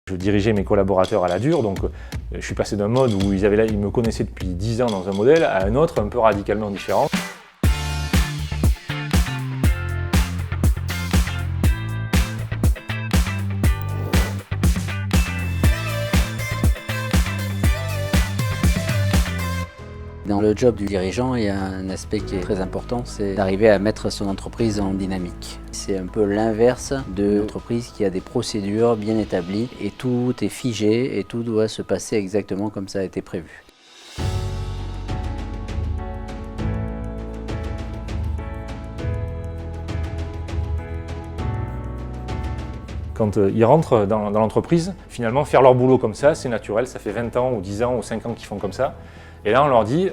Je dirigeais mes collaborateurs à la dure, donc je suis passé d'un mode où ils me connaissaient depuis 10 ans dans un modèle à un autre un peu radicalement différent. Dans le job du dirigeant, il y a un aspect qui est très important, c'est d'arriver à mettre son entreprise en dynamique. C'est un peu l'inverse de l'entreprise qui a des procédures bien établies et tout est figé et tout doit se passer exactement comme ça a été prévu. Quand ils rentrent dans l'entreprise, finalement faire leur boulot comme ça, c'est naturel, ça fait 20 ans ou 10 ans ou 5 ans qu'ils font comme ça. Et là on leur dit,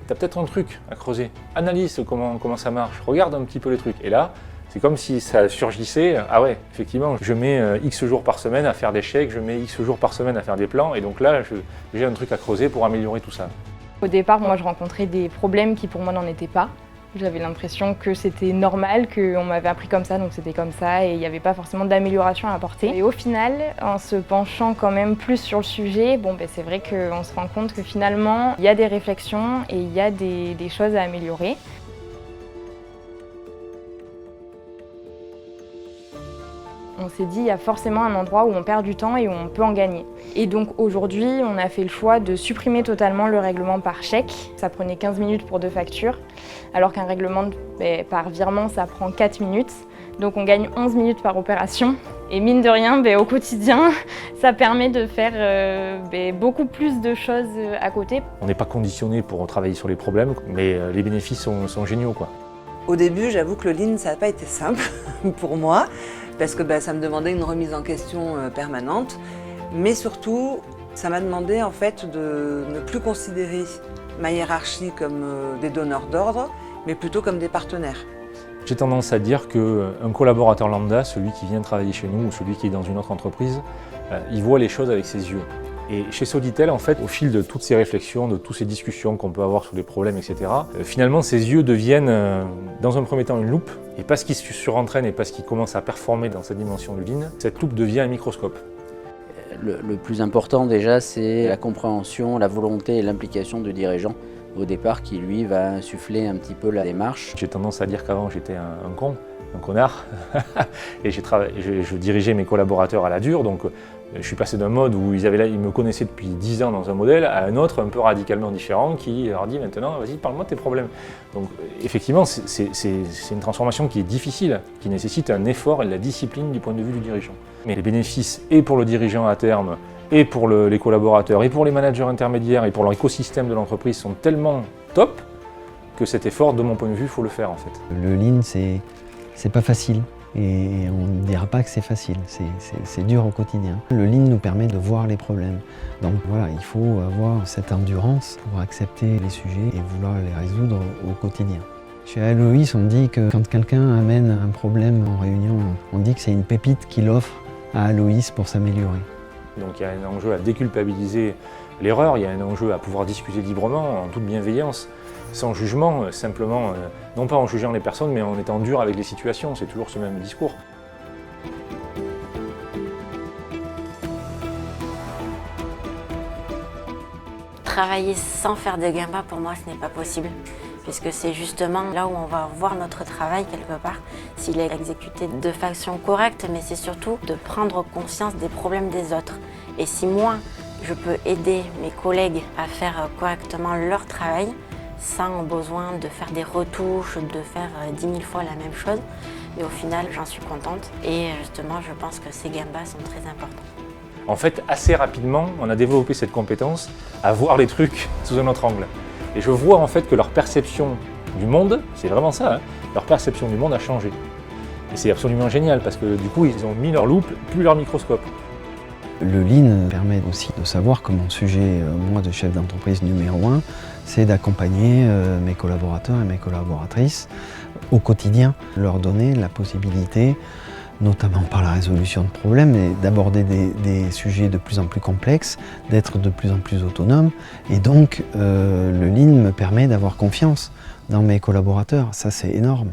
t'as peut-être un truc à creuser, analyse comment ça marche, regarde un petit peu les trucs. Et là, c'est comme si ça surgissait, ah ouais, effectivement, je mets X jours par semaine à faire des chèques, je mets X jours par semaine à faire des plans, et donc là, j'ai un truc à creuser pour améliorer tout ça. Au départ, moi je rencontrais des problèmes qui pour moi n'en étaient pas. J'avais l'impression que c'était normal, qu'on m'avait appris comme ça, donc c'était comme ça, et il n'y avait pas forcément d'amélioration à apporter. Et au final, en se penchant quand même plus sur le sujet, c'est vrai qu'on se rend compte que finalement, il y a des réflexions et il y a des choses à améliorer. On s'est dit, il y a forcément un endroit où on perd du temps et où on peut en gagner. Et donc aujourd'hui, on a fait le choix de supprimer totalement le règlement par chèque. Ça prenait 15 minutes pour 2 factures, alors qu'un règlement par virement, ça prend 4 minutes. Donc on gagne 11 minutes par opération. Et mine de rien, au quotidien, ça permet de faire beaucoup plus de choses à côté. On n'est pas conditionné pour travailler sur les problèmes, mais les bénéfices sont géniaux, quoi. Au début, j'avoue que le Lean, ça n'a pas été simple pour moi, parce que ça me demandait une remise en question permanente, mais surtout, ça m'a demandé en fait de ne plus considérer ma hiérarchie comme des donneurs d'ordre, mais plutôt comme des partenaires. J'ai tendance à dire qu'un collaborateur lambda, celui qui vient travailler chez nous ou celui qui est dans une autre entreprise, il voit les choses avec ses yeux. Et chez Soditel, en fait, au fil de toutes ces réflexions, de toutes ces discussions qu'on peut avoir sur les problèmes, etc., finalement, ses yeux deviennent, dans un premier temps, une loupe. Et parce qu'il se surentraîne et parce qu'il commence à performer dans cette dimension du lean, cette loupe devient un microscope. Le plus important déjà, c'est la compréhension, la volonté et l'implication du dirigeant au départ qui, lui, va insuffler un petit peu la démarche. J'ai tendance à dire qu'avant, j'étais un con, un connard, et je dirigeais mes collaborateurs à la dure, donc je suis passé d'un mode où ils me connaissaient depuis 10 ans dans un modèle à un autre un peu radicalement différent qui leur dit maintenant vas-y parle-moi de tes problèmes. Donc effectivement c'est une transformation qui est difficile, qui nécessite un effort et de la discipline du point de vue du dirigeant. Mais les bénéfices et pour le dirigeant à terme, et pour les collaborateurs, et pour les managers intermédiaires, et pour l'écosystème de l'entreprise sont tellement top que cet effort, de mon point de vue, il faut le faire en fait. Le Lean, c'est pas facile. Et on ne dira pas que c'est facile, c'est dur au quotidien. Le Lean nous permet de voir les problèmes. Donc voilà, il faut avoir cette endurance pour accepter les sujets et vouloir les résoudre au quotidien. Chez Aloïs, on dit que quand quelqu'un amène un problème en réunion, on dit que c'est une pépite qu'il offre à Aloïs pour s'améliorer. Donc il y a un enjeu à déculpabiliser l'erreur, il y a un enjeu à pouvoir discuter librement, en toute bienveillance, sans jugement, simplement, non pas en jugeant les personnes, mais en étant dur avec les situations, c'est toujours ce même discours. Travailler sans faire de Gemba, pour moi, ce n'est pas possible, puisque c'est justement là où on va voir notre travail quelque part, s'il est exécuté de façon correcte, mais c'est surtout de prendre conscience des problèmes des autres. Et si moi, je peux aider mes collègues à faire correctement leur travail, sans besoin de faire des retouches, de faire 10 000 fois la même chose. Et au final, j'en suis contente. Et justement, je pense que ces Gemba sont très importants. En fait, assez rapidement, on a développé cette compétence à voir les trucs sous un autre angle. Et je vois en fait que leur perception du monde, c'est vraiment ça, leur perception du monde a changé. Et c'est absolument génial parce que du coup, ils ont mis leur loupe, plus leur microscope. Le Lean permet aussi de savoir que mon sujet, moi, de chef d'entreprise numéro 1, c'est d'accompagner mes collaborateurs et mes collaboratrices au quotidien, leur donner la possibilité, notamment par la résolution de problèmes, et d'aborder des sujets de plus en plus complexes, d'être de plus en plus autonome. Et donc, le Lean me permet d'avoir confiance dans mes collaborateurs. Ça, c'est énorme.